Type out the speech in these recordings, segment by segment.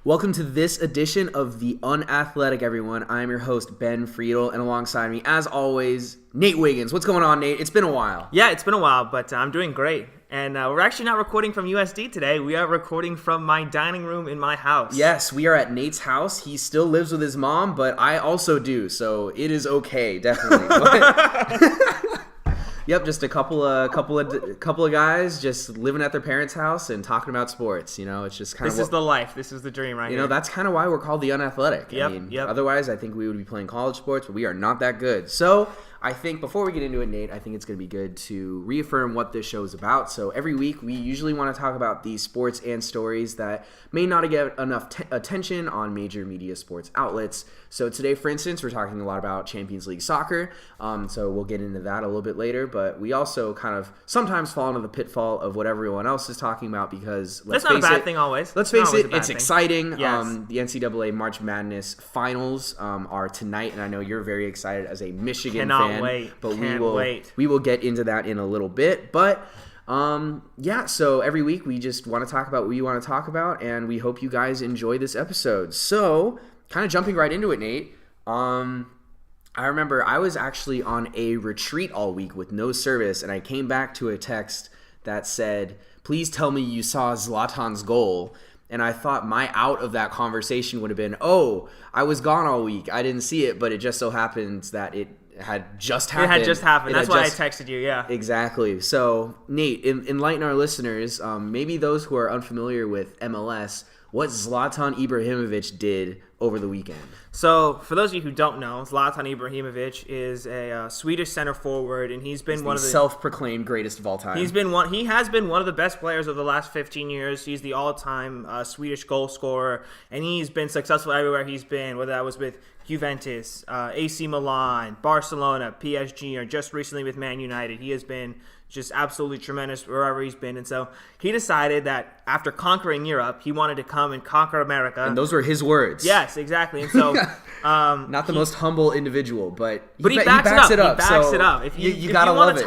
Welcome to this edition of the Unathletic, everyone. I'm your host, Ben Friedel, and alongside me, as always, Nate Wiggins. What's going on, Nate? It's been a while. Yeah, it's been a while, but I'm doing great. And we're actually not recording from USD today. We are recording from my dining room in my house. Yes, we are at Nate's house. He still lives with his mom, but I also do, so it is okay, definitely. Yep, just a couple of guys just living at their parents' house and talking about sports. You know, it's just kind of this is the life. This is the dream, right? You know, that's kind of why we're called the Unathletic. Yep. Otherwise, I think we would be playing college sports, but we are not that good. So I think before we get into it, Nate, I think it's going to be good to reaffirm what this show is about. So every week, we usually want to talk about these sports and stories that may not get enough attention on major media sports outlets. So today, for instance, we're talking a lot about Champions League soccer. So we'll get into that a little bit later. But we also kind of sometimes fall into the pitfall of what everyone else is talking about because that's not a bad thing always. Let's face it, it's exciting. Yes. The NCAA March Madness finals are tonight, and I know you're very excited as a Michigan fan. We will get into that in a little bit. But so every week we just want to talk about what we want to talk about, and we hope you guys enjoy this episode. So, kind of jumping right into it, Nate. I remember I was actually on a retreat all week with no service, and I came back to a text that said, "Please tell me you saw Zlatan's goal." And I thought my out of that conversation would have been, "Oh, I was gone all week. I didn't see it, but it just so happens that it had just happened." It had just happened. That's why I texted you, yeah. Exactly. So, Nate, enlighten our listeners, maybe those who are unfamiliar with MLS, what Zlatan Ibrahimovic did over the weekend. So, for those of you who don't know, Zlatan Ibrahimovic is a Swedish center forward, and he's one of the self-proclaimed greatest of all time. He has been one of the best players of the last 15 years. He's the all-time Swedish goal scorer, and he's been successful everywhere he's been, whether that was with Juventus, AC Milan, Barcelona, PSG, or just recently with Man United. He has been just absolutely tremendous wherever he's been. And so he decided that after conquering Europe, he wanted to come and conquer America. And those were his words. Yes, exactly. And so not the most humble individual, but he backs it up. He backs so it up. If you want to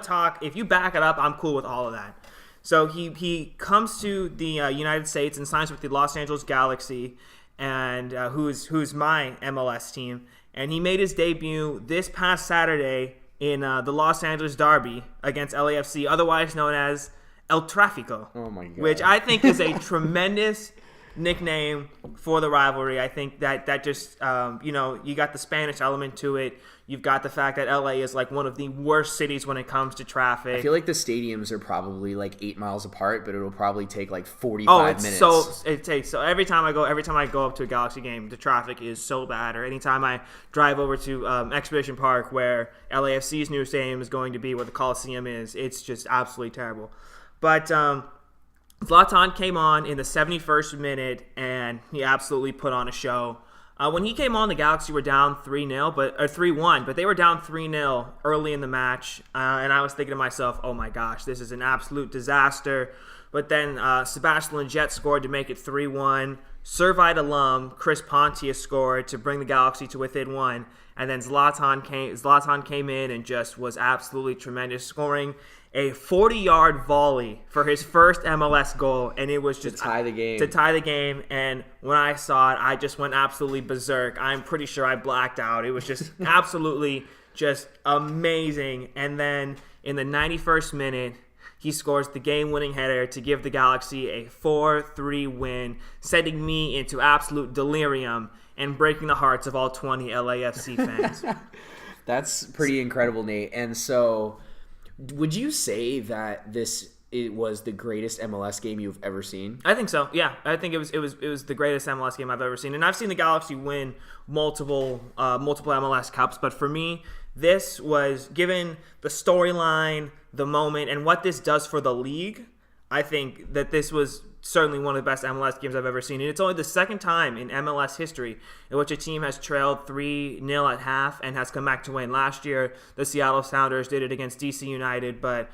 talk, if you back it up, I'm cool with all of that. So he comes to the United States and signs with the Los Angeles Galaxy, and who's my MLS team. And he made his debut this past Saturday in the Los Angeles Derby against LAFC, otherwise known as El Tráfico. Oh my God. Which I think is a tremendous nickname for the rivalry. I think that just, you got the Spanish element to it. You've got the fact that LA is like one of the worst cities when it comes to traffic. I feel like the stadiums are probably like 8 miles apart, but it'll probably take like 45 minutes. So every time I go up to a Galaxy game, the traffic is so bad. Or anytime I drive over to Expedition Park, where LAFC's new stadium is going to be, where the Coliseum is, it's just absolutely terrible. But Zlatan came on in the 71st minute, and he absolutely put on a show. When he came on, the Galaxy were down 3-1, but they were down 3-0 early in the match, and I was thinking to myself, oh my gosh, this is an absolute disaster. But then Sebastian Lletget scored to make it 3-1. Servite alum Chris Pontius scored to bring the Galaxy to within one, and then Zlatan came in and just was absolutely tremendous, scoring a 40-yard volley for his first MLS goal, and it was just to tie the game. And when I saw it, I just went absolutely berserk. I'm pretty sure I blacked out. It was just absolutely just amazing. And then in the 91st minute, he scores the game-winning header to give the Galaxy a 4-3 win, sending me into absolute delirium and breaking the hearts of all 20 LAFC fans. That's pretty incredible, Nate. And so, would you say that it was the greatest MLS game you've ever seen? I think so. Yeah, I think it was the greatest MLS game I've ever seen, and I've seen the Galaxy win multiple MLS Cups. But for me, this was, given the storyline, the moment, and what this does for the league, I think that this was certainly one of the best MLS games I've ever seen. And it's only the second time in MLS history in which a team has trailed 3-0 at half and has come back to win. Last year, the Seattle Sounders did it against DC United, but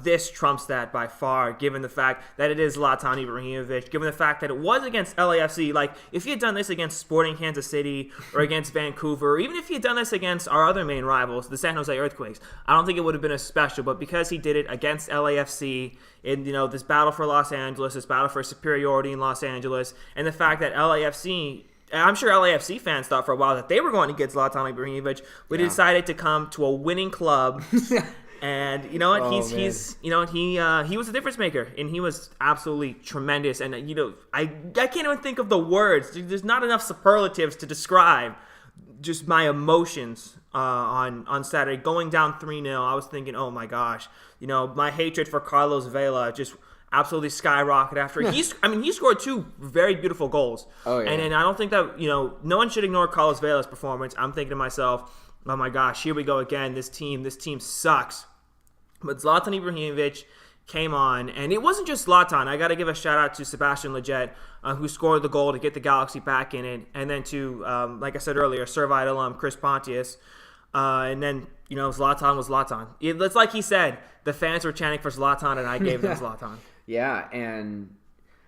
This trumps that by far, given the fact that it is Zlatan Ibrahimovic, given the fact that it was against LAFC. Like, if he had done this against Sporting Kansas City or against Vancouver, or even if he had done this against our other main rivals, the San Jose Earthquakes, I don't think it would have been as special. But because he did it against LAFC in, this battle for Los Angeles, this battle for superiority in Los Angeles, and the fact that LAFC... I'm sure LAFC fans thought for a while that they were going to get Zlatan Ibrahimovic, but he decided to come to a winning club. And you know what? He was a difference maker, and he was absolutely tremendous. And I can't even think of the words. There's not enough superlatives to describe just my emotions on Saturday. Going down 3-0, I was thinking, oh my gosh, my hatred for Carlos Vela just absolutely skyrocketed after he scored 2 very beautiful goals. Oh yeah. And I don't think that no one should ignore Carlos Vela's performance. I'm thinking to myself, oh my gosh, here we go again. This team sucks. But Zlatan Ibrahimovic came on, and it wasn't just Zlatan. I got to give a shout out to Sebastian Lletget, who scored the goal to get the Galaxy back in it, and then to, like I said earlier, Servite alum Chris Pontius. And then, Zlatan was Zlatan. It's like he said, the fans were chanting for Zlatan, and I gave them Zlatan. Yeah, and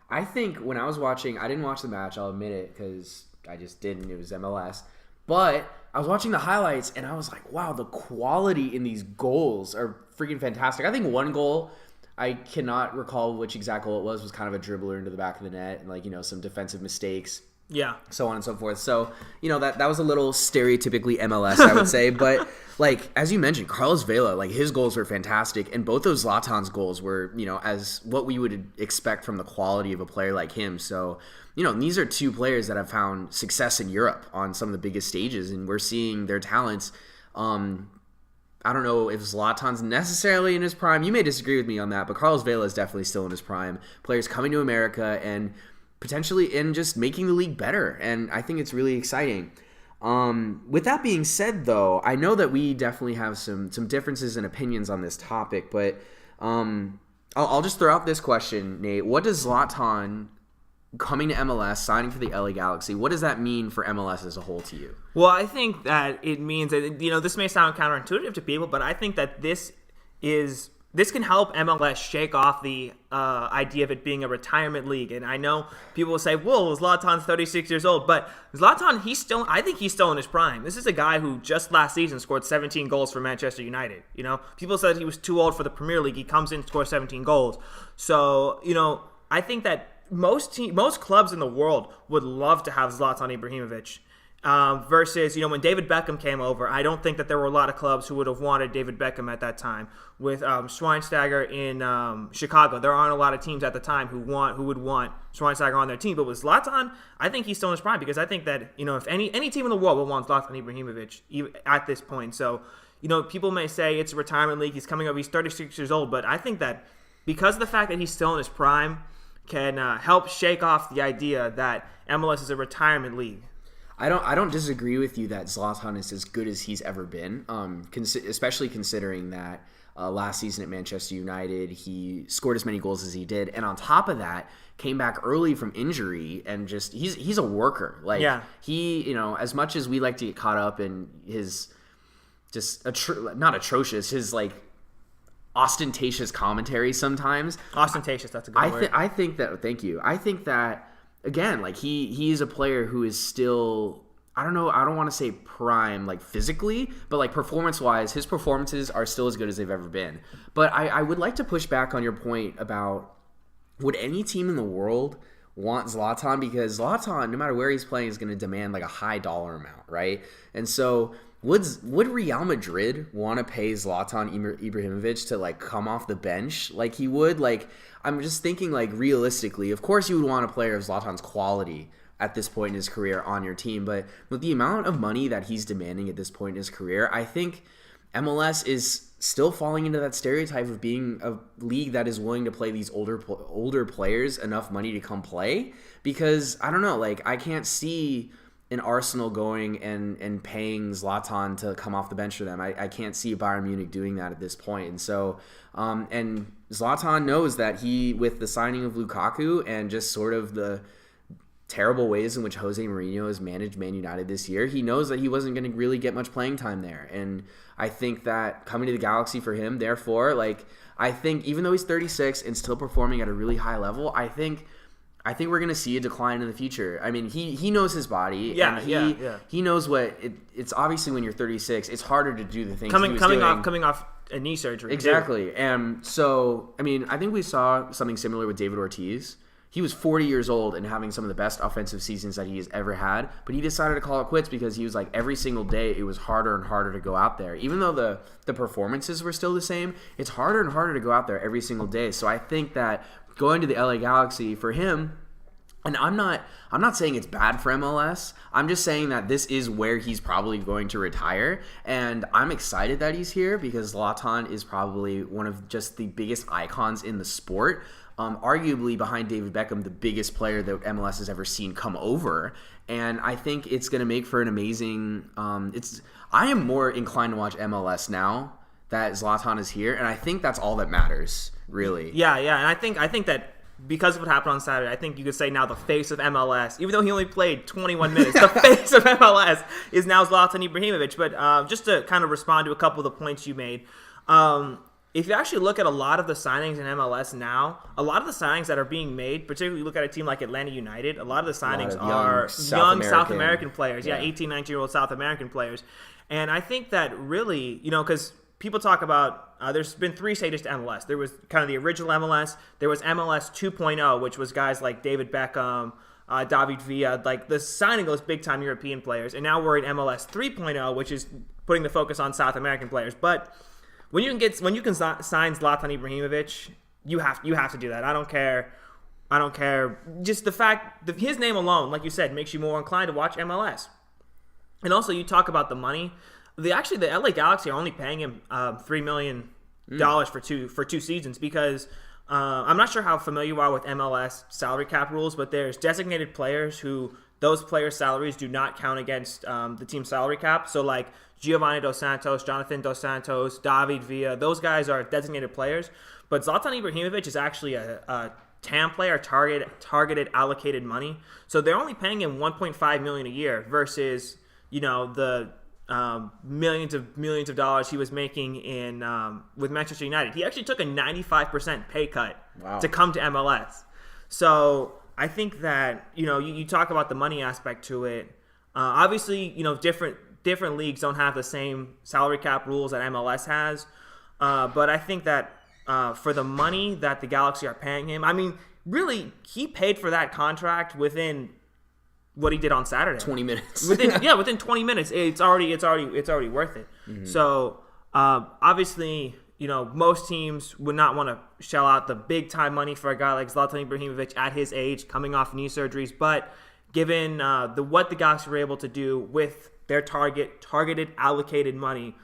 I think when I was watching, I didn't watch the match, I'll admit it, because I just didn't. It was MLS. But I was watching the highlights, and I was like, wow, the quality in these goals are freaking fantastic. I think one goal, I cannot recall which exact goal it was kind of a dribbler into the back of the net and, some defensive mistakes. Yeah. So on and so forth. So, that was a little stereotypically MLS, I would say. But, as you mentioned, Carlos Vela, his goals were fantastic. And both of Zlatan's goals were, as what we would expect from the quality of a player like him. So, these are 2 players that have found success in Europe on some of the biggest stages. And we're seeing their talents. I don't know if Zlatan's necessarily in his prime. You may disagree with me on that. But Carlos Vela is definitely still in his prime. Players coming to America and potentially in just making the league better. And I think it's really exciting. With that being said, though, I know that we definitely have some differences in opinions on this topic, but I'll just throw out this question, Nate. What does Zlatan coming to MLS, signing for the LA Galaxy, what does that mean for MLS as a whole to you? Well, I think that it means that, this may sound counterintuitive to people, but I think that this can help MLS shake off the idea of it being a retirement league. And I know people will say, well, Zlatan's 36 years old. But Zlatan, I think he's still in his prime. This is a guy who just last season scored 17 goals for Manchester United. People said he was too old for the Premier League. He comes in, scores 17 goals. So, I think that most clubs in the world would love to have Zlatan Ibrahimovic. Versus, when David Beckham came over, I don't think that there were a lot of clubs who would have wanted David Beckham at that time. With Schweinsteiger in Chicago, there aren't a lot of teams at the time who would want Schweinsteiger on their team. But with Zlatan, I think he's still in his prime because I think that, if any team in the world would want Zlatan Ibrahimovic at this point. So, people may say it's a retirement league. He's coming up. He's 36 years old. But I think that because of the fact that he's still in his prime can help shake off the idea that MLS is a retirement league. I don't disagree with you that Zlatan is as good as he's ever been, especially considering that last season at Manchester United he scored as many goals as he did, and on top of that came back early from injury and just he's a worker. He as much as we like to get caught up in his just not atrocious, his ostentatious commentary sometimes. Ostentatious, that's a good word. I think that. Thank you. I think that. Again, he's a player who is still, I don't know, I don't want to say prime, physically, but performance-wise, his performances are still as good as they've ever been. But I would like to push back on your point about would any team in the world want Zlatan? Because Zlatan, no matter where he's playing, is going to demand a high dollar amount, right? And so would Real Madrid want to pay Zlatan Ibrahimovic to come off the bench like he would? I'm just thinking realistically, of course you would want a player of Zlatan's quality at this point in his career on your team, but with the amount of money that he's demanding at this point in his career, I think MLS is still falling into that stereotype of being a league that is willing to play these older players enough money to come play, because I don't know, I can't see an Arsenal going and paying Zlatan to come off the bench for them. I can't see Bayern Munich doing that at this point. And so, and Zlatan knows that with the signing of Lukaku and just sort of the terrible ways in which Jose Mourinho has managed Man United this year, he knows that he wasn't going to really get much playing time there. And I think that coming to the Galaxy for him, therefore, like, I think even though he's 36 and still performing at a really high level, I think we're going to see a decline in the future. I mean, he knows his body. He knows what it's obviously when you're 36, it's harder to do the things coming off a knee surgery. Exactly. Too. And so, I mean, I think we saw something similar with David Ortiz. He was 40 years old and having some of the best offensive seasons that he has ever had, but he decided to call it quits because he was like, every single day it was harder and harder to go out there. Even though the performances were still the same, it's harder and harder to go out there every single day. So I think that going to the LA Galaxy for him, and I'm not saying it's bad for MLS. I'm just saying that this is where he's probably going to retire. And I'm excited that he's here because Zlatan is probably one of just the biggest icons in the sport. Arguably behind David Beckham, the biggest player that MLS has ever seen come over. And I think it's going to make for an amazing I am more inclined to watch MLS now that Zlatan is here. And I think that's all that matters, really. Yeah. And I think that because of what happened on Saturday, I think you could say now the face of MLS, even though he only played 21 minutes, the face of MLS is now Zlatan Ibrahimovic. But just to kind of respond to a couple of the points you made, if you actually look at a lot of the signings in MLS now, a lot of the signings that are being made, particularly look at a team like Atlanta United, a lot of the signings are young South American players. Yeah, 18, 19-year-old South American players. And I think that really, because people talk about there's been 3 stages to MLS. There was kind of the original MLS. There was MLS 2.0, which was guys like David Beckham, David Villa, like the signing those big-time European players. And now we're in MLS 3.0, which is putting the focus on South American players. But when you can sign Zlatan Ibrahimovic, you have to do that. I don't care. Just the fact that his name alone, like you said, makes you more inclined to watch MLS. And also, you talk about the money. The LA Galaxy are only paying him $3 million for 2 seasons because I'm not sure how familiar you are with MLS salary cap rules, but there's designated players who those players' salaries do not count against the team's salary cap. So like Giovanni Dos Santos, Jonathan Dos Santos, David Villa, those guys are designated players. But Zlatan Ibrahimovic is actually a TAM player, targeted allocated money. So they're only paying him $1.5 million a year versus the millions of dollars he was making in with Manchester United. He actually took a 95% pay cut to come to MLS. So I think that you talk about the money aspect to it. Obviously, different leagues don't have the same salary cap rules that MLS has. But I think that for the money that the Galaxy are paying him, I mean, really, he paid for that contract within what he did on Saturday. 20 minutes. within 20 minutes, it's already worth it. Mm-hmm. So obviously, most teams would not want to shell out the big time money for a guy like Zlatan Ibrahimovic at his age, coming off knee surgeries. But given what the Galaxy were able to do with their targeted allocated money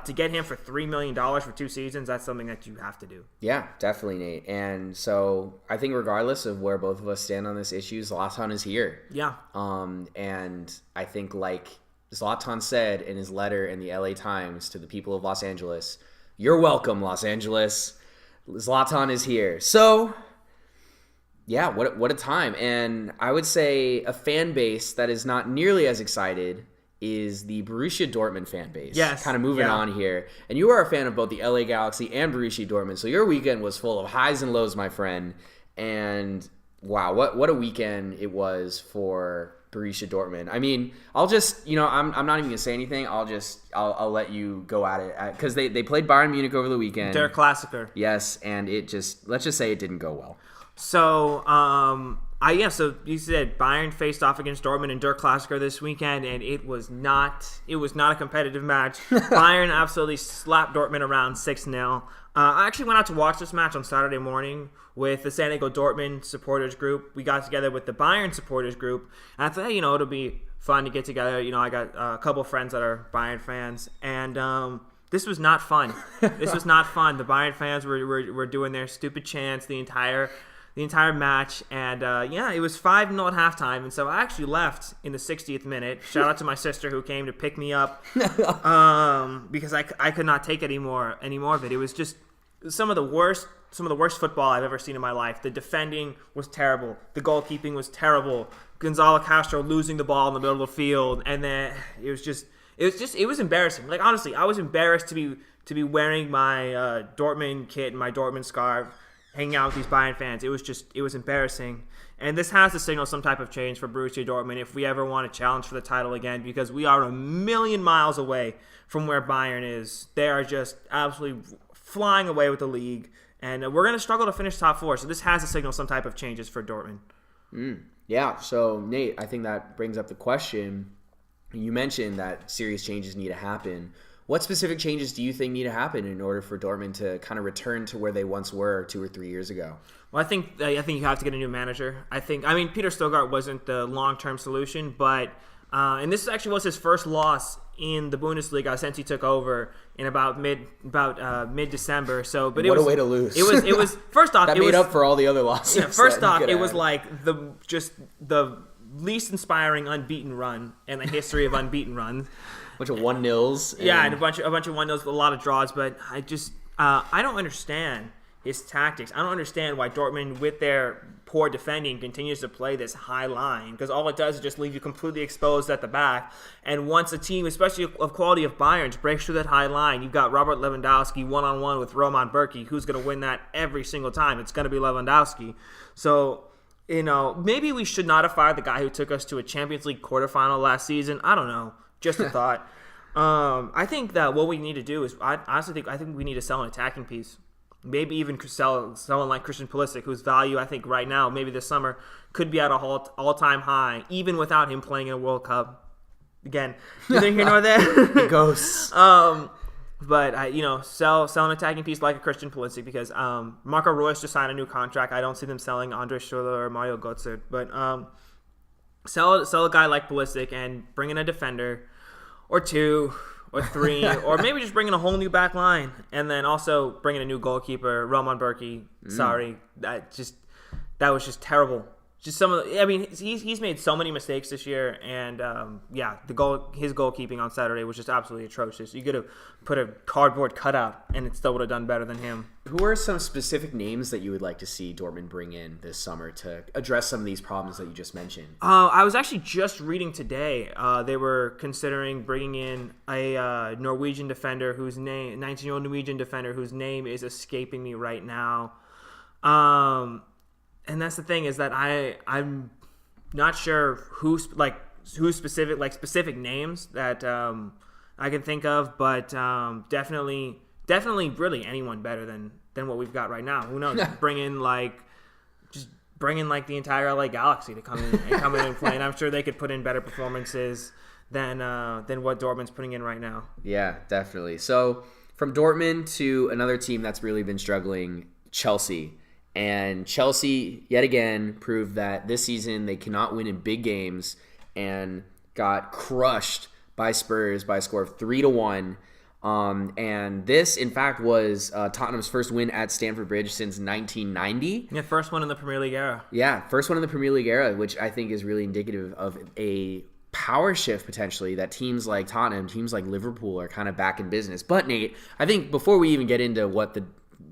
to get him for $3 million for 2 seasons, that's something that you have to do. Yeah, definitely, Nate. And so I think regardless of where both of us stand on this issue, Zlatan is here. Yeah. And I think like Zlatan said in his letter in the LA Times to the people of Los Angeles, "You're welcome, Los Angeles. Zlatan is here." So yeah, what a time. And I would say a fan base that is not nearly as excited is the Borussia Dortmund fan base. Yes. Kind of moving on here. And you are a fan of both the LA Galaxy and Borussia Dortmund. So your weekend was full of highs and lows, my friend. And wow, what a weekend it was for Borussia Dortmund. I mean, I'll just, I'm not even going to say anything. I'll let you go at it. Because they played Bayern Munich over the weekend. Der Klassiker. Yes, and let's just say it didn't go well. So, so you said Bayern faced off against Dortmund in Der Klassiker this weekend, and it was not a competitive match. Bayern absolutely slapped Dortmund around 6-0. I actually went out to watch this match on Saturday morning with the San Diego Dortmund supporters group. We got together with the Bayern supporters group, and I thought, hey, it'll be fun to get together. I got a couple friends that are Bayern fans, and this was not fun. This was not fun. The Bayern fans were doing their stupid chants the entire match, and it was 5-0 at halftime, and so I actually left in the 60th minute. Shout out to my sister who came to pick me up because I could not take any more of it. It was just some of the worst football I've ever seen in my life. The defending was terrible. The goalkeeping was terrible. Gonzalo Castro losing the ball in the middle of the field, and then it was embarrassing. Like, honestly, I was embarrassed to be wearing my Dortmund kit and my Dortmund scarf, hanging out with these Bayern fans. It was embarrassing. And this has to signal some type of change for Borussia Dortmund if we ever want to challenge for the title again, because we are a million miles away from where Bayern is. They are just absolutely flying away with the league, and we're going to struggle to finish top 4. So this has to signal some type of changes for Dortmund. Yeah, so Nate, I think that brings up the question. You mentioned that serious changes need to happen. What specific changes do you think need to happen in order for Dortmund to kind of return to where they once were 2 or 3 years ago? Well, I think you have to get a new manager. Peter Stöger wasn't the long-term solution, but and this actually was his first loss in the Bundesliga since he took over in about mid-December. So, but what a way to lose! It was first off that made up for all the other losses. Yeah, first off, it was like the least inspiring unbeaten run in the history of unbeaten runs. A bunch of 1-0s. And a bunch of 1-0s with a lot of draws, but I don't understand his tactics. I don't understand why Dortmund, with their poor defending, continues to play this high line, because all it does is just leave you completely exposed at the back. And once a team, especially of quality of Bayern's, breaks through that high line, you've got Robert Lewandowski one-on-one with Roman Bürki, who's going to win that every single time. It's going to be Lewandowski. So, maybe we should not have fired the guy who took us to a Champions League quarterfinal last season. I don't know. Just a thought. I think that what we need to do is, I think we need to sell an attacking piece. Maybe even sell someone like Christian Pulisic, whose value I think right now, maybe this summer, could be at an all-time high, even without him playing in a World Cup. Again, neither here nor there. The ghosts. But sell an attacking piece like a Christian Pulisic, because Marco Reus just signed a new contract. I don't see them selling Andre Schürrle or Mario Götze, but sell a guy like Pulisic and bring in a defender or 2 or 3, or maybe just bring in a whole new back line, and then also bring in a new goalkeeper, Roman Bürki. Sorry, that was just terrible. Just he's made so many mistakes this year, and his goalkeeping on Saturday was just absolutely atrocious. You could have put a cardboard cutout, and it still would have done better than him. Who are some specific names that you would like to see Dortmund bring in this summer to address some of these problems that you just mentioned? I was actually just reading today. They were considering bringing in a Norwegian defender 19-year-old Norwegian defender whose name is escaping me right now. And that's the thing, is that I'm not sure who specific names that I can think of, but definitely really anyone better than what we've got right now. Who knows? Bring in the entire LA Galaxy to come in and play, and I'm sure they could put in better performances than what Dortmund's putting in right now. Yeah, definitely. So from Dortmund to another team that's really been struggling, Chelsea. And Chelsea, yet again, proved that this season they cannot win in big games and got crushed by Spurs by a score of 3-1. And this, in fact, was Tottenham's first win at Stamford Bridge since 1990. Yeah, first one in the Premier League era. Yeah, first one in the Premier League era, which I think is really indicative of a power shift potentially that teams like Tottenham, teams like Liverpool are kind of back in business. But Nate, I think before we even get into what the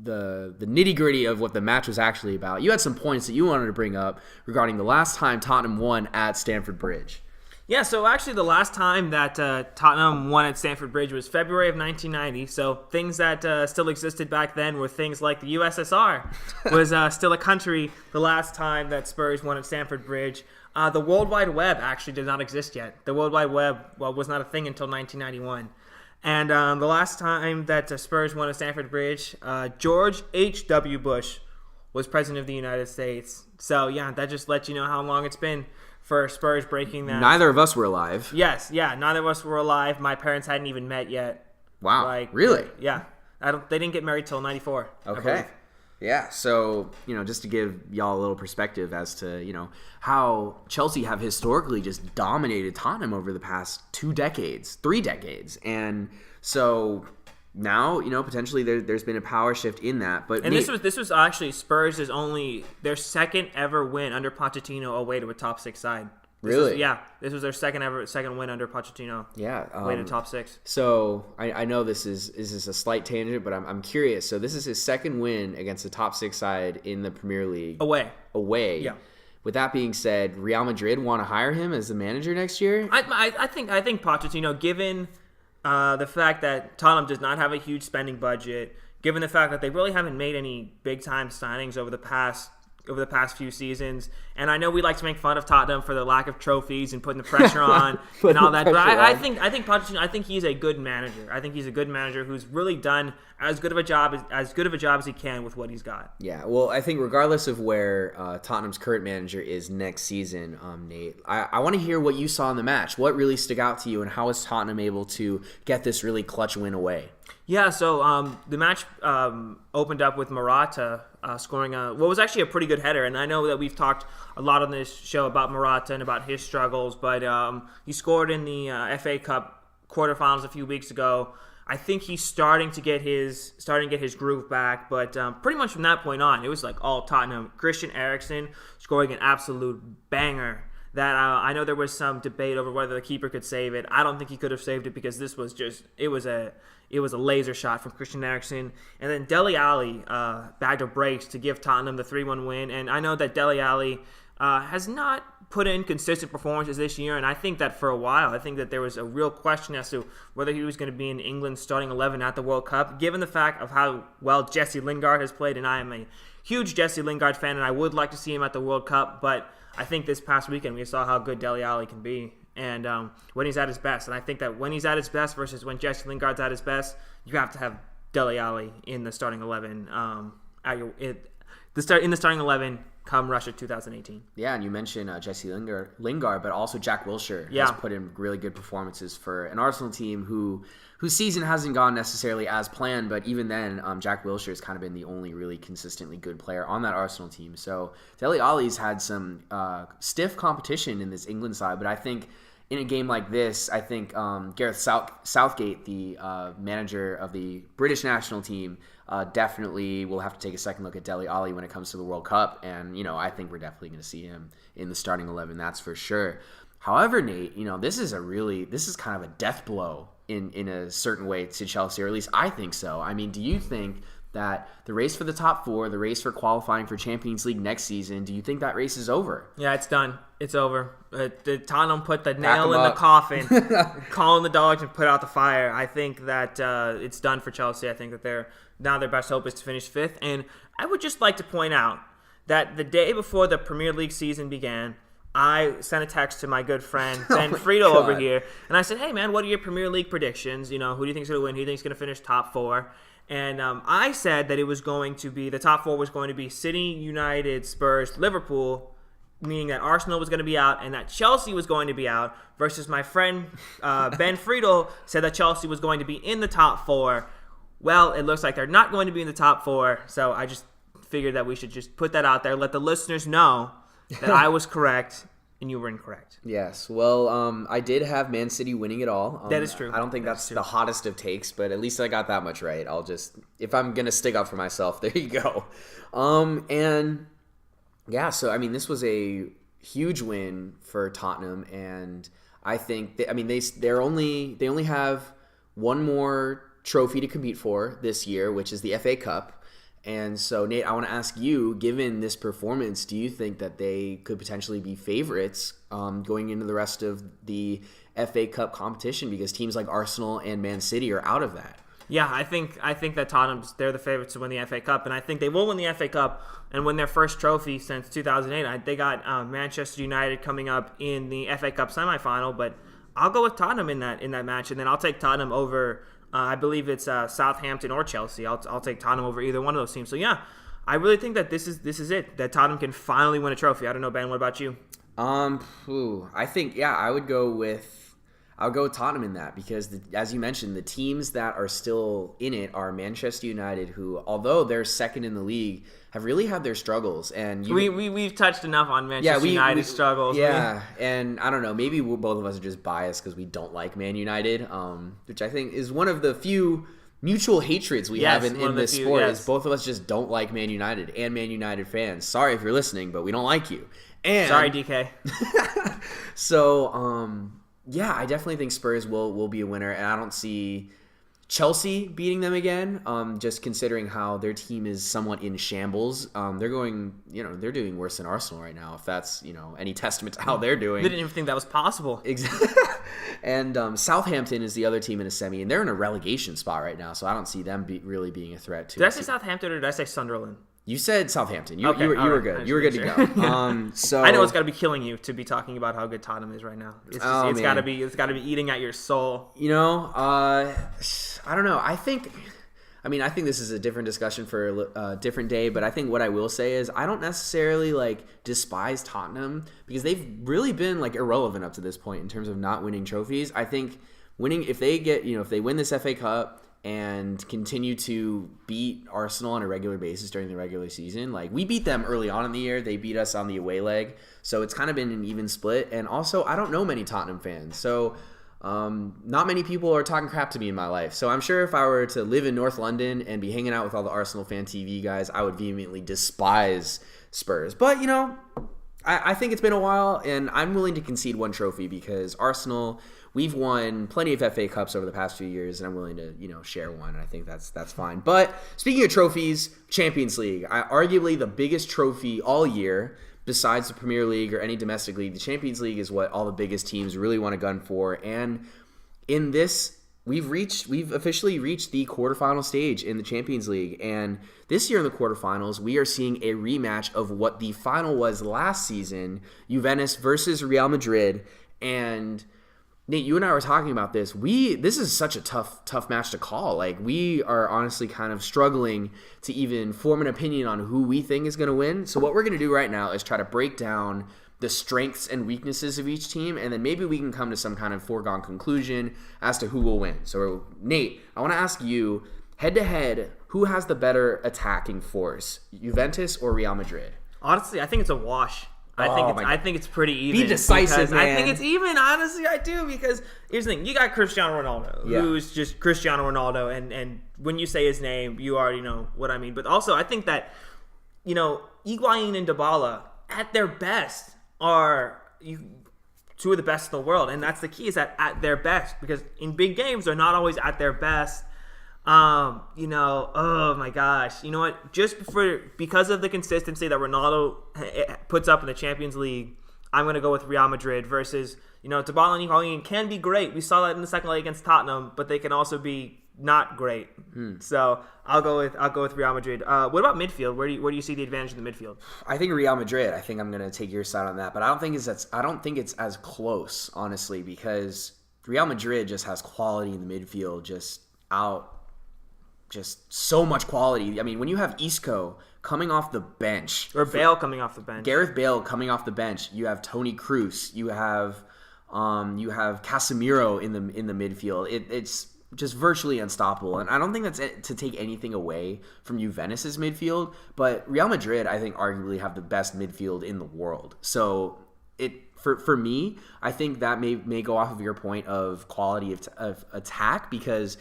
nitty-gritty of what the match was actually about, you had some points that you wanted to bring up regarding the last time Tottenham won at Stamford Bridge. Yeah, so actually the last time that Tottenham won at Stamford Bridge was February of 1990. So things that still existed back then were things like the USSR was still a country the last time that Spurs won at Stamford Bridge. The World Wide Web actually did not exist yet. The World Wide Web was not a thing until 1991. And the last time that Spurs won at Stamford Bridge, George H.W. Bush was president of the United States. So, yeah, that just lets you know how long it's been for Spurs breaking that. Neither of us were alive. Yes, yeah, neither of us were alive. My parents hadn't even met yet. Wow, really? Yeah. They didn't get married till 94. Okay. Yeah, so, just to give y'all a little perspective as to, how Chelsea have historically just dominated Tottenham over the past 3 decades. And so now, potentially there's been a power shift in that. But this was actually Spurs' their second ever win under Pochettino away to a top 6 side. Really? This was their second win under Pochettino. Yeah, winning the top 6. So I know this is a slight tangent, but I'm curious. So this is his second win against the top 6 side in the Premier League. Away. Yeah. With that being said, Real Madrid want to hire him as the manager next year? I think Pochettino, given the fact that Tottenham does not have a huge spending budget, given the fact that they really haven't made any big time signings over the past few seasons, and I know we like to make fun of Tottenham for the lack of trophies and putting the pressure on and all that, but I think Pochettino, I think he's a good manager. I think he's a good manager who's really done as good of a job as he can with what he's got. Yeah, well, I think regardless of where Tottenham's current manager is next season, Nate, I want to hear what you saw in the match. What really stuck out to you, and how was Tottenham able to get this really clutch win away? Yeah, so the match opened up with Morata scoring what was actually a pretty good header. And I know that we've talked a lot on this show about Morata and about his struggles, but he scored in the FA Cup quarterfinals a few weeks ago. I think he's starting to get his groove back, but pretty much from that point on, it was like all Tottenham. Christian Eriksen scoring an absolute banger. That I know there was some debate over whether the keeper could save it. I don't think he could have saved it, because this was it was a laser shot from Christian Eriksen. And then Dele Alli bagged a brace to give Tottenham the 3-1 win. And I know that Dele Alli has not put in consistent performances this year, and I think that for a while, I think that there was a real question as to whether he was going to be in England's starting 11 at the World Cup, given the fact of how well Jesse Lingard has played. And I am a huge Jesse Lingard fan, and I would like to see him at the World Cup, but I think this past weekend we saw how good Dele Alli can be, and when he's at his best. And I think that when he's at his best versus when Jesse Lingard's at his best, you have to have Dele Alli in the starting 11 in the starting 11 come Russia 2018. Yeah, and you mentioned Jesse Lingard, but also Jack Wilshere has put in really good performances for an Arsenal team whose season hasn't gone necessarily as planned, but even then, Jack Wilshere has kind of been the only really consistently good player on that Arsenal team. So Dele Alli's had some stiff competition in this England side, but I think in a game like this, I think Gareth Southgate, the manager of the British national team, definitely will have to take a second look at Dele Alli when it comes to the World Cup. And, I think we're definitely going to see him in the starting 11, that's for sure. However, Nate, this is kind of a death blow in a certain way to Chelsea, or at least I think so. I mean, do you think that the race for the top 4, the race for qualifying for Champions League next season, do you think that race is over? Yeah, it's done. It's over. Tottenham put the nail in the coffin, calling the dogs and put out the fire. I think that it's done for Chelsea. I think that their best hope is to finish 5th. And I would just like to point out that the day before the Premier League season began, I sent a text to my good friend Ben Friedel over here, and I said, "Hey man, what are your Premier League predictions? Who do you think's going to win? Who do you think's going to finish top 4?" And I said that it was going to be, the top 4 was going to be City, United, Spurs, Liverpool, meaning that Arsenal was going to be out and that Chelsea was going to be out, versus my friend Ben Friedel said that Chelsea was going to be in the top 4. Well, it looks like they're not going to be in the top 4, so I just figured that we should just put that out there, let the listeners know that I was correct and you were incorrect. Yes. Well, I did have Man City winning it all. That is true. I don't think that's the hottest of takes, but at least I got that much right. If I'm going to stick up for myself, there you go. And yeah, so I mean, this was a huge win for Tottenham, and I think they only have one more trophy to compete for this year, which is the FA Cup. And so, Nate, I want to ask you, given this performance, do you think that they could potentially be favorites going into the rest of the FA Cup competition, because teams like Arsenal and Man City are out of that? Yeah, I think that they're the favorites to win the FA Cup, and I think they will win the FA Cup and win their first trophy since 2008. They got Manchester United coming up in the FA Cup semifinal, but I'll go with Tottenham in that match, and then I'll take Tottenham over. I believe it's Southampton or Chelsea. I'll take Tottenham over either one of those teams. So yeah, I really think that this is it. That Tottenham can finally win a trophy. I don't know, Ben. What about you? I think I would go with Tottenham in that, because as you mentioned, the teams that are still in it are Manchester United, who, although they're second in the league, have really had their struggles. And we've touched enough on Manchester United's struggles. Yeah, and I don't know, maybe both of us are just biased because we don't like Man United, which I think is one of the few mutual hatreds we have in this sport. Yes. Is both of us just don't like Man United and Man United fans. Sorry if you're listening, but we don't like you. And sorry, DK. So, yeah, I definitely think Spurs will be a winner, and I don't see Chelsea beating them again. Just considering how their team is somewhat in shambles. They're doing worse than Arsenal right now. If that's any testament to how they're doing. They didn't even think that was possible. Exactly. And Southampton is the other team in a semi, and they're in a relegation spot right now. So I don't see them really being a threat to. Did I say Southampton or did I say Sunderland? You said Southampton. You were good. You were good to go. So I know it's got to be killing you to be talking about how good Tottenham is right now. It's got to be eating at your soul. I don't know. I think this is a different discussion for a different day. But I think what I will say is I don't necessarily despise Tottenham because they've really been irrelevant up to this point in terms of not winning trophies. I think winning if they win this FA Cup and continue to beat Arsenal on a regular basis during the regular season. We beat them early on in the year. They beat us on the away leg. So it's kind of been an even split. And also, I don't know many Tottenham fans. So not many people are talking crap to me in my life. So I'm sure if I were to live in North London and be hanging out with all the Arsenal fan TV guys, I would vehemently despise Spurs. But, I think it's been a while, and I'm willing to concede one trophy because Arsenal, we've won plenty of FA Cups over the past few years, and I'm willing to, share one, and I think that's fine. But speaking of trophies, Champions League, arguably the biggest trophy all year, besides the Premier League or any domestic league. The Champions League is what all the biggest teams really want to gun for, and in this, we've officially reached the quarterfinal stage in the Champions League, and this year in the quarterfinals, we are seeing a rematch of what the final was last season, Juventus versus Real Madrid. And Nate, you and I were talking about this. This is such a tough match to call. We are honestly kind of struggling to even form an opinion on who we think is going to win. So what we're going to do right now is try to break down the strengths and weaknesses of each team, and then maybe we can come to some kind of foregone conclusion as to who will win. So Nate, I want to ask you, head-to-head, who has the better attacking force, Juventus or Real Madrid? Honestly, I think it's a wash. I think it's pretty even. Be decisive, man. I think it's even. Honestly, I do, because here's the thing: you got Cristiano Ronaldo, who's just Cristiano Ronaldo, and when you say his name, you already know what I mean. But also, I think that Higuain and Dybala, at their best, are two of the best in the world, and that's the key, is that at their best, because in big games they're not always at their best. Oh my gosh, you know what? Because of the consistency that Ronaldo puts up in the Champions League, I'm gonna go with Real Madrid versus Dybala and Higuain can be great. We saw that in the second leg against Tottenham, but they can also be not great. So I'll go with Real Madrid. What about midfield? Where do you see the advantage in the midfield? I think Real Madrid. I think I'm gonna take your side on that, but I don't think it's as close, honestly, because Real Madrid just has quality in the midfield, just so much quality. I mean, when you have Isco coming off the bench, or Bale coming off the bench, Gareth Bale coming off the bench, you have Toni Kroos, you have Casemiro in the midfield. It's just virtually unstoppable, and I don't think that's to take anything away from Juventus's midfield, but Real Madrid, I think, arguably have the best midfield in the world. So for me, I think that may go off of your point of quality of attack, because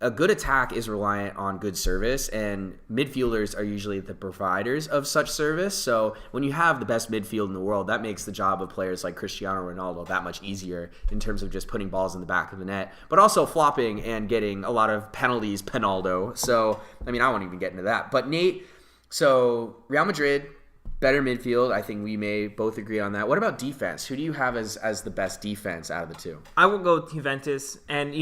a good attack is reliant on good service, and midfielders are usually the providers of such service. So when you have the best midfield in the world, that makes the job of players like Cristiano Ronaldo that much easier in terms of just putting balls in the back of the net, but also flopping and getting a lot of penalties, Penaldo. So, I mean, I won't even get into that. But Nate, so Real Madrid, better midfield. I think we may both agree on that. What about defense? Who do you have as the best defense out of the two? I will go with Juventus. And,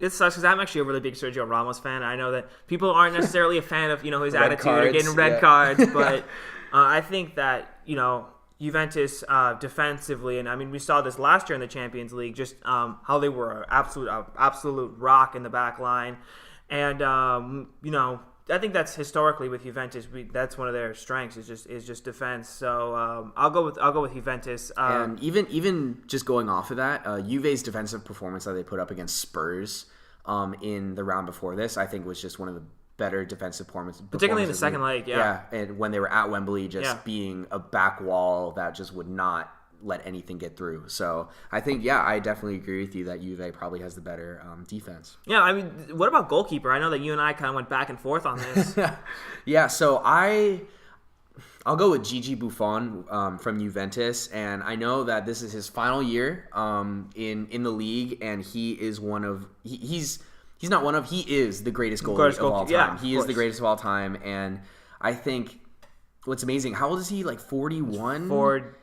it sucks because I'm actually a really big Sergio Ramos fan. I know that people aren't necessarily a fan of, his attitude or getting red cards. But I think that, Juventus defensively, and I mean, we saw this last year in the Champions League, just how they were absolute rock in the back line. And, I think that's historically with Juventus. That's one of their strengths is just defense. So I'll go with Juventus. And even just going off of that, Juve's defensive performance that they put up against Spurs in the round before this, I think, was just one of the better defensive performances. Particularly in the second leg, yeah. Yeah, and when they were at Wembley, being a back wall that just would not let anything get through. So I think, I definitely agree with you that Juve probably has the better defense. Yeah, I mean, what about goalkeeper? I know that you and I kind of went back and forth on this. Yeah, so I'll I'll go with Gigi Buffon from Juventus, and I know that this is his final year in the league, and he is he's not one of, he is the greatest goalie of all time. Yeah, he is the greatest of all time, and I think what's amazing, how old is he? Like 41?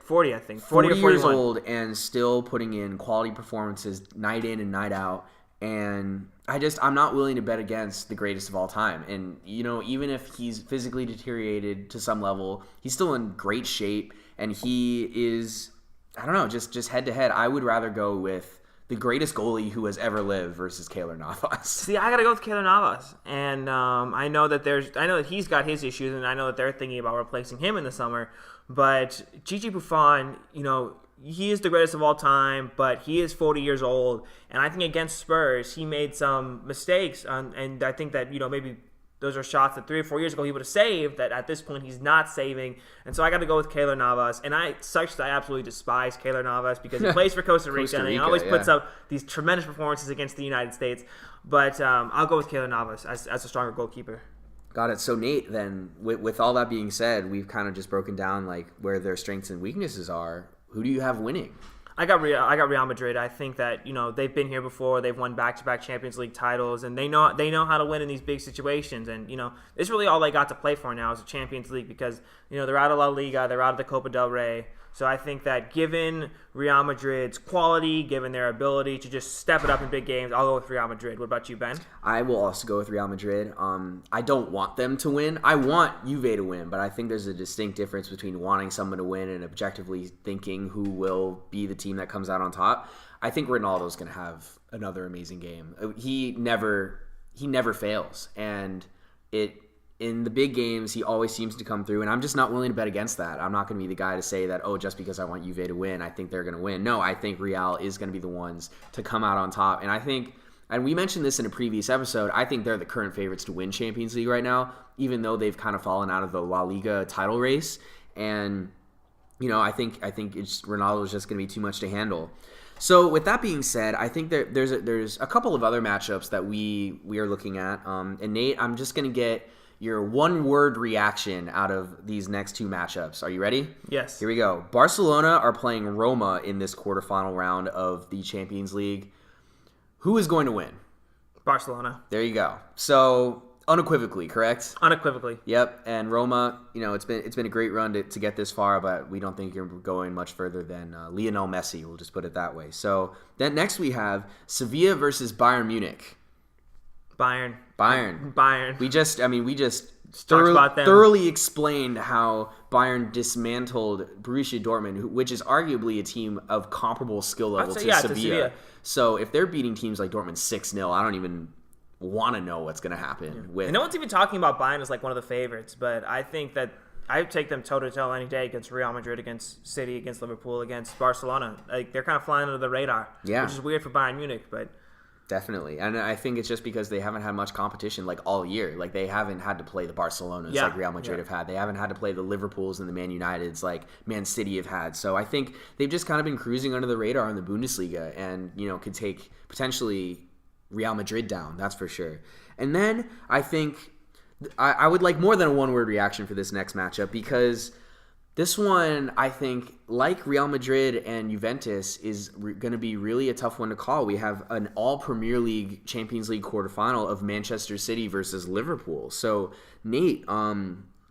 40, I think. 40 years old and still putting in quality performances night in and night out. And I'm not willing to bet against the greatest of all time. And, even if he's physically deteriorated to some level, he's still in great shape. And he is, I don't know, just head to head, I would rather go with the greatest goalie who has ever lived versus Keylor Navas. See, I got to go with Keylor Navas. And I know that he's got his issues, and I know that they're thinking about replacing him in the summer. But Gigi Buffon, he is the greatest of all time, but he is 40 years old. And I think against Spurs, he made some mistakes. And I think that, maybe those are shots that 3 or 4 years ago he would have saved that at this point he's not saving. And so I got to go with Keylor Navas. And I absolutely despise Keylor Navas because he plays for Costa Rica and he always puts up these tremendous performances against the United States. But I'll go with Keylor Navas as a stronger goalkeeper. Got it. So Nate, then, with all that being said, we've kind of just broken down like where their strengths and weaknesses are. Who do you have winning? I got Real Madrid. I think that they've been here before. They've won back-to-back Champions League titles, and they know how to win in these big situations. And it's really all they got to play for now is the Champions League because they're out of La Liga, they're out of the Copa del Rey. So I think that given Real Madrid's quality, given their ability to just step it up in big games, I'll go with Real Madrid. What about you, Ben? I will also go with Real Madrid. I don't want them to win. I want Juve to win, but I think there's a distinct difference between wanting someone to win and objectively thinking who will be the team that comes out on top. I think Ronaldo's going to have another amazing game. He never fails, and in the big games, he always seems to come through, and I'm just not willing to bet against that. I'm not going to be the guy to say that, just because I want Juve to win, I think they're going to win. No, I think Real is going to be the ones to come out on top. And I think, and we mentioned this in a previous episode, I think they're the current favorites to win Champions League right now, even though they've kind of fallen out of the La Liga title race. And, I think Ronaldo is just going to be too much to handle. So with that being said, I think there's a couple of other matchups that we are looking at. And Nate, I'm just going to get your one-word reaction out of these next two matchups. Are you ready? Yes. Here we go. Barcelona are playing Roma in this quarterfinal round of the Champions League. Who is going to win? Barcelona. There you go. So, unequivocally, correct? Unequivocally. Yep. And Roma, it's been a great run to get this far, but we don't think you're going much further than Lionel Messi. We'll just put it that way. So, then next we have Sevilla versus Bayern Munich. Bayern. We just thoroughly explained how Bayern dismantled Borussia Dortmund, which is arguably a team of comparable skill level to Sevilla. So if they're beating teams like Dortmund 6-0, I don't even want to know what's going to happen. And no one's even talking about Bayern as like one of the favorites, but I think that I would take them toe-to-toe any day against Real Madrid, against City, against Liverpool, against Barcelona. Like, they're kind of flying under the radar, which is weird for Bayern Munich, but... Definitely. And I think it's just because they haven't had much competition like all year. Like they haven't had to play the Barcelonas like Real Madrid have had. They haven't had to play the Liverpools and the Man Uniteds like Man City have had. So I think they've just kind of been cruising under the radar in the Bundesliga and, could take potentially Real Madrid down. That's for sure. And then I think I would like more than a one-word reaction for this next matchup because this one, I think, like Real Madrid and Juventus, is going to be really a tough one to call. We have an all-Premier League Champions League quarterfinal of Manchester City versus Liverpool. So, Nate, I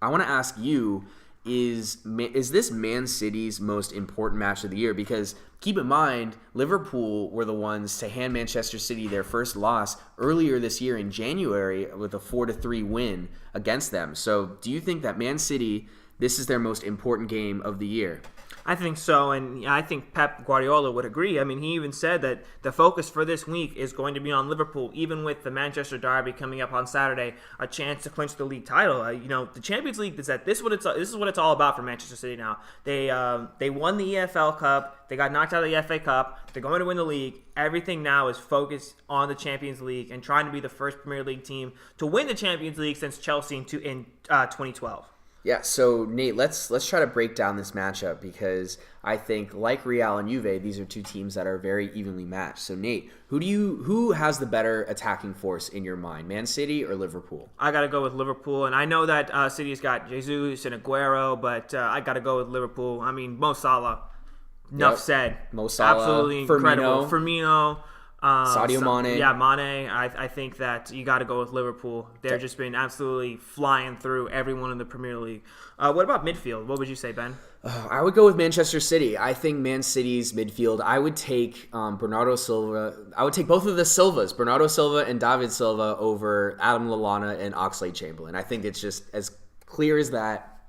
want to ask you, is this Man City's most important match of the year? Because keep in mind, Liverpool were the ones to hand Manchester City their first loss earlier this year in January with a 4-3 win against them. So, do you think that Man City... this is their most important game of the year? I think so, and I think Pep Guardiola would agree. I mean, he even said that the focus for this week is going to be on Liverpool, even with the Manchester Derby coming up on Saturday, a chance to clinch the league title. The Champions League is that this is what it's all about for Manchester City now. They won the EFL Cup, they got knocked out of the FA Cup, they're going to win the league. Everything now is focused on the Champions League and trying to be the first Premier League team to win the Champions League since Chelsea in 2012. Yeah, so Nate, let's try to break down this matchup because I think like Real and Juve, these are two teams that are very evenly matched. So Nate, who has the better attacking force in your mind, Man City or Liverpool? I got to go with Liverpool, and I know that City's got Jesus and Aguero, but I got to go with Liverpool. I mean, Mo Salah, enough said. Mo Salah, absolutely incredible. Firmino. Sadio Mane. Yeah, Mane. I think that you got to go with Liverpool. They've just been absolutely flying through everyone in the Premier League. What about midfield? What would you say, Ben? I would go with Manchester City. I think Man City's midfield, I would take Bernardo Silva. I would take both of the Silvas, Bernardo Silva and David Silva, over Adam Lallana and Oxlade-Chamberlain. I think it's just as clear as that.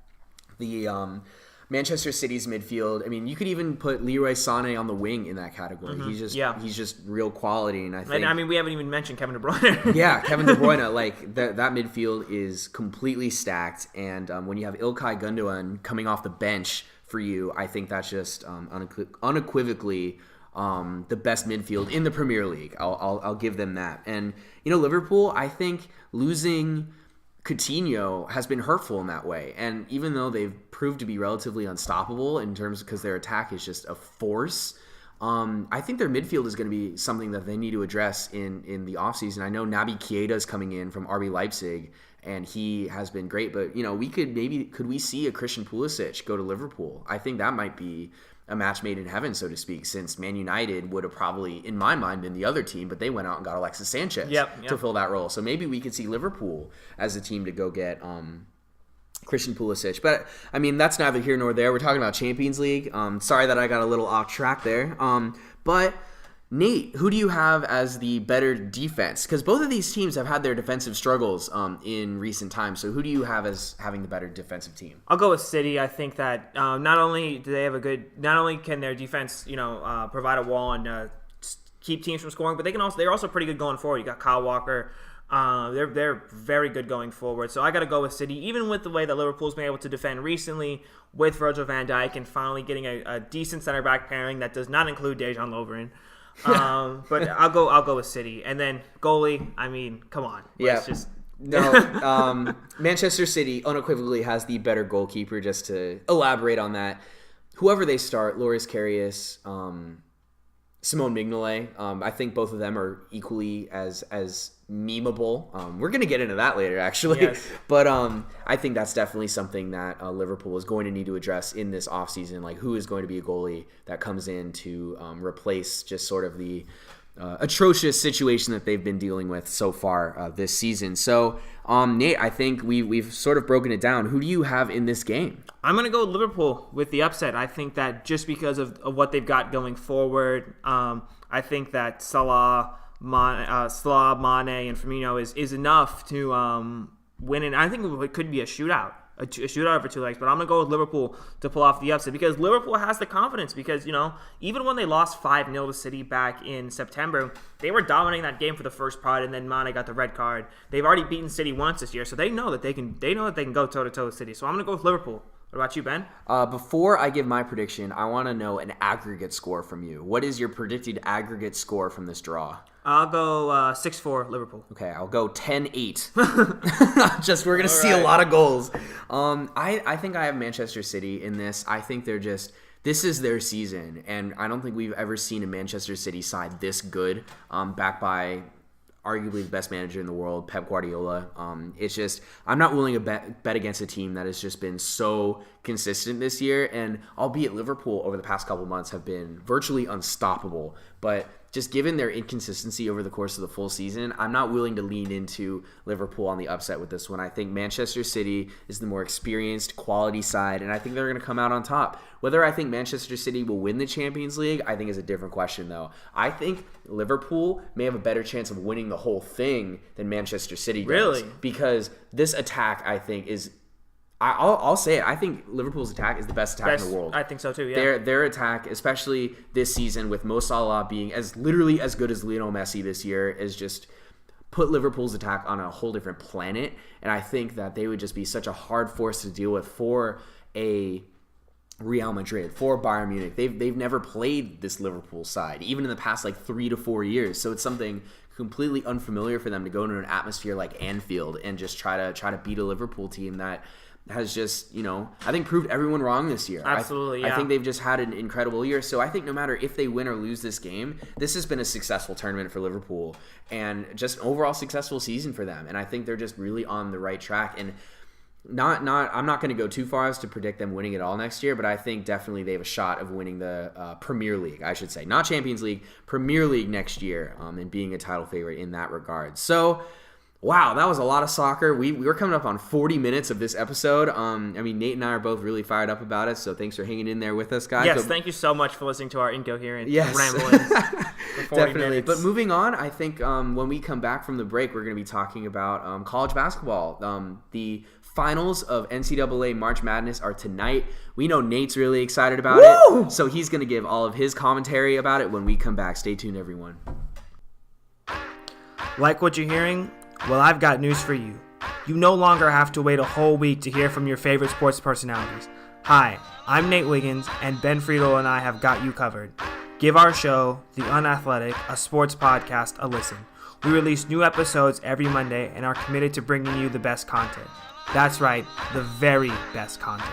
The Manchester City's midfield, I mean, you could even put Leroy Sané on the wing in that category. Mm-hmm. He's just real quality, and I think. I mean, we haven't even mentioned Kevin De Bruyne. Yeah, Kevin De Bruyne, like that midfield is completely stacked, and when you have Ilkay Gundogan coming off the bench for you, I think that's just unequivocally the best midfield in the Premier League. I'll give them that, and Liverpool, I think losing Coutinho has been hurtful in that way, and even though they've proved to be relatively unstoppable in terms because their attack is just a force, I think their midfield is going to be something that they need to address in the offseason. I know Naby Keita is coming in from RB Leipzig, and he has been great, but could we see a Christian Pulisic go to Liverpool? I think that might be a match made in heaven, so to speak, since Man United would have probably, in my mind, been the other team, but they went out and got Alexis Sanchez to fill that role. So maybe we could see Liverpool as a team to go get Christian Pulisic. But, I mean, that's neither here nor there. We're talking about Champions League. Sorry that I got a little off track there. But Nate, who do you have as the better defense? Because both of these teams have had their defensive struggles in recent times. So who do you have as having the better defensive team? I'll go with City. I think that not only can their defense, provide a wall and keep teams from scoring, but they're also pretty good going forward. You got Kyle Walker. They're very good going forward. So I got to go with City, even with the way that Liverpool's been able to defend recently with Virgil van Dijk and finally getting a decent center back pairing that does not include Dejan Lovren. But I'll go with City, and then goalie. I mean, come on. Manchester City unequivocally has the better goalkeeper. Just to elaborate on that, whoever they start, Loris Karius, Simone Mignolet, I think both of them are equally as memeable. We're going to get into that later, actually. Yes. But I think that's definitely something that Liverpool is going to need to address in this offseason. Like, who is going to be a goalie that comes in to replace just sort of the atrocious situation that they've been dealing with so far this season. So, Nate, I think we've sort of broken it down. Who do you have in this game? I'm going to go with Liverpool with the upset. I think that just because of what they've got going forward, I think that Salah, Mane, and Firmino is enough to win. And I think it could be a shootout. A shootout over two legs, but I'm going to go with Liverpool to pull off the upset because Liverpool has the confidence because, even when they lost 5-0 to City back in September, they were dominating that game for the first part, and then Mane got the red card. They've already beaten City once this year, so they know that they can go toe-to-toe with City. So I'm going to go with Liverpool. What about you, Ben? Before I give my prediction, I want to know an aggregate score from you. What is your predicted aggregate score from this draw? I'll go 6-4 Liverpool. Okay, I'll go 10-8. We're going to see a lot of goals. I think I have Manchester City in this. I think this is their season, and I don't think we've ever seen a Manchester City side this good, backed by arguably the best manager in the world, Pep Guardiola. It's just, I'm not willing to bet against a team that has just been so consistent this year, and albeit Liverpool over the past couple months have been virtually unstoppable, but just given their inconsistency over the course of the full season, I'm not willing to lean into Liverpool on the upset with this one. I think Manchester City is the more experienced quality side, and I think they're going to come out on top. Whether I think Manchester City will win the Champions League, I think is a different question, though. I think Liverpool may have a better chance of winning the whole thing than Manchester City does. Really? Because this attack, I think, is... I'll say it. I think Liverpool's attack is the best attack in the world. I think so too. Yeah. Their attack, especially this season, with Mo Salah being literally as good as Lionel Messi this year, is just put Liverpool's attack on a whole different planet. And I think that they would just be such a hard force to deal with for a Real Madrid, for Bayern Munich. They've never played this Liverpool side, even in the past 3 to 4 years. So it's something completely unfamiliar for them to go into an atmosphere like Anfield and just try to beat a Liverpool team that has just, I think proved everyone wrong this year. Absolutely, I think they've just had an incredible year. So I think no matter if they win or lose this game, this has been a successful tournament for Liverpool and just an overall successful season for them. And I think they're just really on the right track. And I'm not going to go too far as to predict them winning it all next year, but I think definitely they have a shot of winning the Premier League, I should say. Not Champions League, Premier League next year, and being a title favorite in that regard. So, wow, that was a lot of soccer. We were coming up on 40 minutes of this episode. Nate and I are both really fired up about it, so thanks for hanging in there with us, guys. Yes, thank you so much for listening to our incoherent ramblings for 40 Definitely. minutes. But moving on, I think when we come back from the break, we're going to be talking about college basketball. The finals of NCAA March Madness are tonight. We know Nate's really excited about it, so he's going to give all of his commentary about it when we come back. Stay tuned, everyone. Like what you're hearing? Well, I've got news for you. You no longer have to wait a whole week to hear from your favorite sports personalities. Hi, I'm Nate Wiggins, and Ben Friedel and I have got you covered. Give our show, The Unathletic, a sports podcast, a listen. We release new episodes every Monday and are committed to bringing you the best content. That's right, the very best content.